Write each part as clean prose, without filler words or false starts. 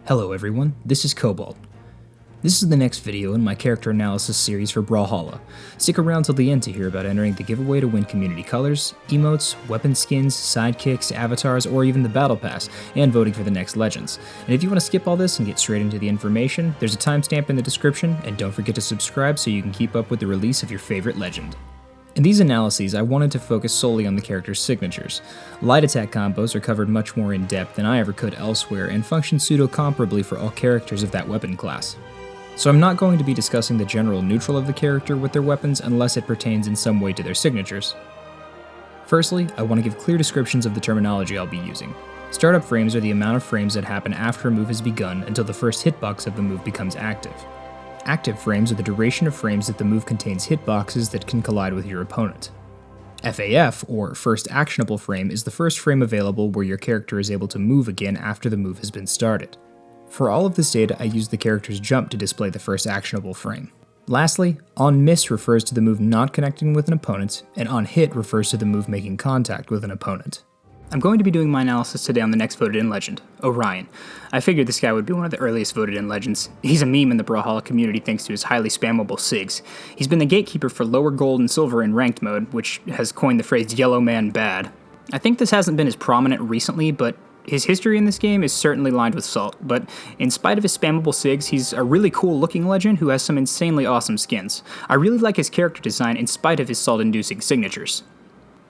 Hello everyone, this is Cobalt. This is the next video in my character analysis series for Brawlhalla. Stick around till the end to hear about entering the giveaway to win community colors, emotes, weapon skins, sidekicks, avatars, or even the battle pass, and voting for the next legends. And if you want to skip all this and get straight into the information, there's a timestamp in the description, and don't forget to subscribe so you can keep up with the release of your favorite legend. In these analyses, I wanted to focus solely on the character's signatures. Light attack combos are covered much more in depth than I ever could elsewhere and function pseudo-comparably for all characters of that weapon class. So I'm not going to be discussing the general neutral of the character with their weapons unless it pertains in some way to their signatures. Firstly, I want to give clear descriptions of the terminology I'll be using. Startup frames are the amount of frames that happen after a move has begun until the first hitbox of the move becomes active. Active frames are the duration of frames that the move contains hitboxes that can collide with your opponent. FAF, or First Actionable Frame, is the first frame available where your character is able to move again after the move has been started. For all of this data, I use the character's jump to display the first actionable frame. Lastly, On Miss refers to the move not connecting with an opponent, and On Hit refers to the move making contact with an opponent. I'm going to be doing my analysis today on the next voted in legend, Orion. I figured this guy would be one of the earliest voted in legends. He's a meme in the Brawlhalla community thanks to his highly spammable SIGs. He's been the gatekeeper for lower gold and silver in ranked mode, which has coined the phrase yellow man bad. I think this hasn't been as prominent recently, but his history in this game is certainly lined with salt. But in spite of his spammable SIGs, he's a really cool looking legend who has some insanely awesome skins. I really like his character design in spite of his salt-inducing signatures.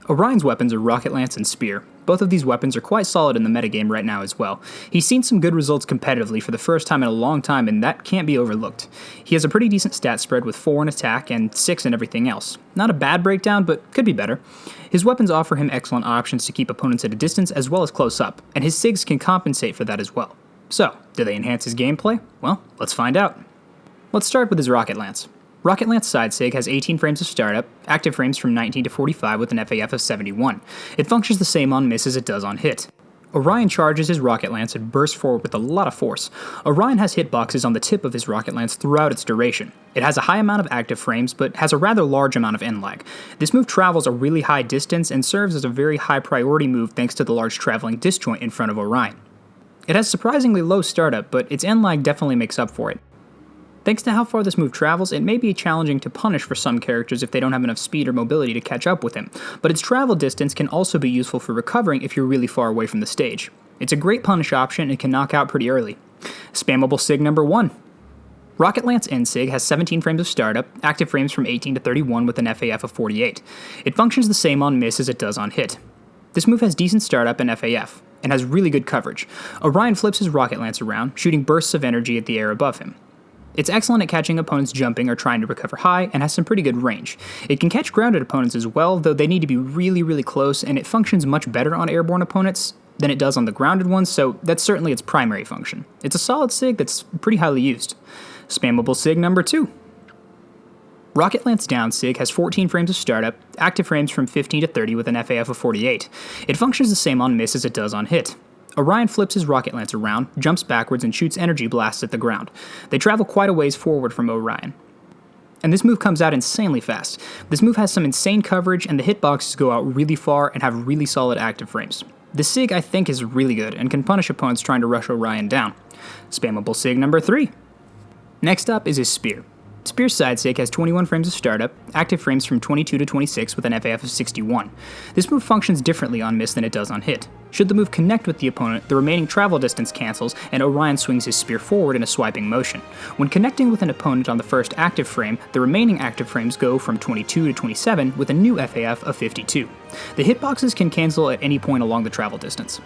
Orion's weapons are Rocket Lance and Spear. Both of these weapons are quite solid in the metagame right now as well. He's seen some good results competitively for the first time in a long time, and that can't be overlooked. He has a pretty decent stat spread with 4 in attack and 6 in everything else. Not a bad breakdown, but could be better. His weapons offer him excellent options to keep opponents at a distance as well as close up, and his SIGs can compensate for that as well. So, do they enhance his gameplay? Well, let's find out. Let's start with his Rocket Lance. Rocket Lance side SIG has 18 frames of startup, active frames from 19 to 45 with an FAF of 71. It functions the same on miss as it does on hit. Orion charges his Rocket Lance and bursts forward with a lot of force. Orion has hitboxes on the tip of his Rocket Lance throughout its duration. It has a high amount of active frames, but has a rather large amount of end lag. This move travels a really high distance and serves as a very high priority move thanks to the large traveling disjoint in front of Orion. It has surprisingly low startup, but its end lag definitely makes up for it. Thanks to how far this move travels, it may be challenging to punish for some characters if they don't have enough speed or mobility to catch up with him, but its travel distance can also be useful for recovering if you're really far away from the stage. It's a great punish option and can knock out pretty early. Spammable SIG number 1. Rocket Lance End SIG has 17 frames of startup, active frames from 18 to 31 with an FAF of 48. It functions the same on miss as it does on hit. This move has decent startup and FAF, and has really good coverage. Orion flips his Rocket Lance around, shooting bursts of energy at the air above him. It's excellent at catching opponents jumping or trying to recover high, and has some pretty good range. It can catch grounded opponents as well, though they need to be really close, and it functions much better on airborne opponents than it does on the grounded ones, so that's certainly its primary function. It's a solid SIG that's pretty highly used. Spammable SIG number 2. Rocket Lance Down SIG has 14 frames of startup, active frames from 15 to 30 with an FAF of 48. It functions the same on miss as it does on hit. Orion flips his Rocket Lance around, jumps backwards, and shoots energy blasts at the ground. They travel quite a ways forward from Orion. And this move comes out insanely fast. This move has some insane coverage, and the hitboxes go out really far and have really solid active frames. The SIG, I think, is really good, and can punish opponents trying to rush Orion down. Spammable SIG number 3. Next up is his Spear. Spear's side SIG has 21 frames of startup, active frames from 22 to 26 with an FAF of 61. This move functions differently on miss than it does on hit. Should the move connect with the opponent, the remaining travel distance cancels, and Orion swings his spear forward in a swiping motion. When connecting with an opponent on the first active frame, the remaining active frames go from 22 to 27 with a new FAF of 52. The hitboxes can cancel at any point along the travel distance.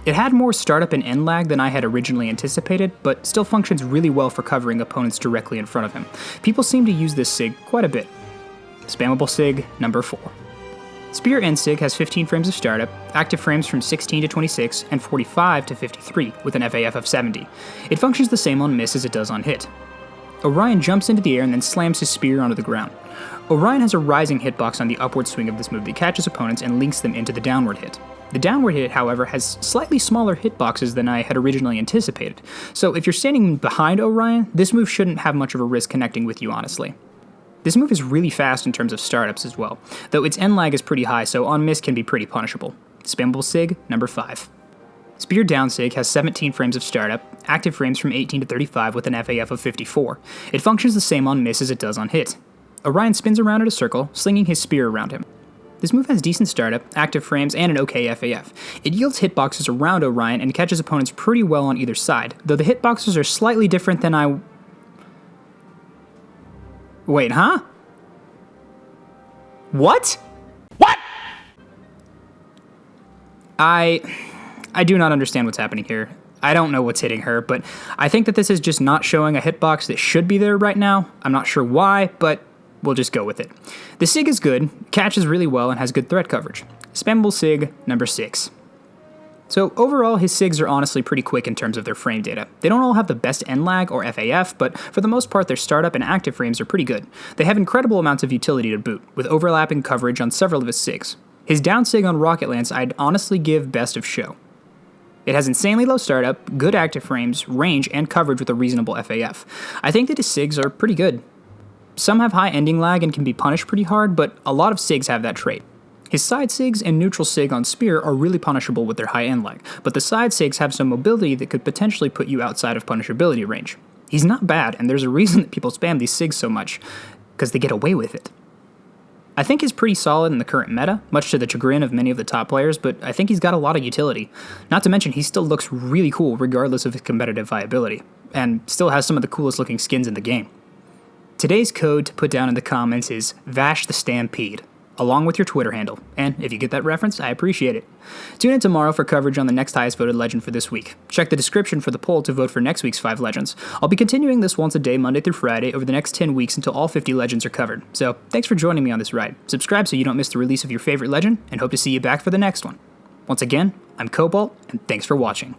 It had more startup and end lag than I had originally anticipated, but still functions really well for covering opponents directly in front of him. People seem to use this SIG quite a bit. Spammable SIG number 4. Spear End SIG has 15 frames of startup, active frames from 16 to 26, and 45 to 53 with an FAF of 70. It functions the same on miss as it does on hit. Orion jumps into the air and then slams his spear onto the ground. Orion has a rising hitbox on the upward swing of this move that catches opponents and links them into the downward hit. The downward hit, however, has slightly smaller hitboxes than I had originally anticipated, so if you're standing behind Orion, this move shouldn't have much of a risk connecting with you, honestly. This move is really fast in terms of startups as well, though its end lag is pretty high, so on miss can be pretty punishable. Spammable SIG number 5. Spear down sig has 17 frames of startup, active frames from 18 to 35 with an FAF of 54. It functions the same on miss as it does on hit. Orion spins around in a circle, slinging his spear around him. This move has decent startup, active frames, and an okay FAF. It yields hitboxes around Orion and catches opponents pretty well on either side, though the hitboxes are slightly different than Wait, huh? What? What? I do not understand what's happening here. I don't know what's hitting her, but I think that this is just not showing a hitbox that should be there right now. I'm not sure why, but we'll just go with it. The SIG is good, catches really well, and has good threat coverage. Spammable SIG, number 6. So overall, his SIGs are honestly pretty quick in terms of their frame data. They don't all have the best end lag or FAF, but for the most part their startup and active frames are pretty good. They have incredible amounts of utility to boot, with overlapping coverage on several of his SIGs. His down SIG on Rocket Lance I'd honestly give best of show. It has insanely low startup, good active frames, range, and coverage with a reasonable FAF. I think that his SIGs are pretty good. Some have high ending lag and can be punished pretty hard, but a lot of SIGs have that trait. His side SIGs and neutral SIG on Spear are really punishable with their high end lag, but the side SIGs have some mobility that could potentially put you outside of punishability range. He's not bad, and there's a reason that people spam these SIGs so much, because they get away with it. I think he's pretty solid in the current meta, much to the chagrin of many of the top players, but I think he's got a lot of utility. Not to mention, he still looks really cool regardless of his competitive viability, and still has some of the coolest looking skins in the game. Today's code to put down in the comments is Vash the Stampede, along with your Twitter handle, and if you get that reference, I appreciate it. Tune in tomorrow for coverage on the next highest voted legend for this week. Check the description for the poll to vote for next week's 5 legends. I'll be continuing this once a day, Monday through Friday, over the next 10 weeks until all 50 legends are covered. So thanks for joining me on this ride. Subscribe so you don't miss the release of your favorite legend, and hope to see you back for the next one. Once again, I'm Cobalt, and thanks for watching.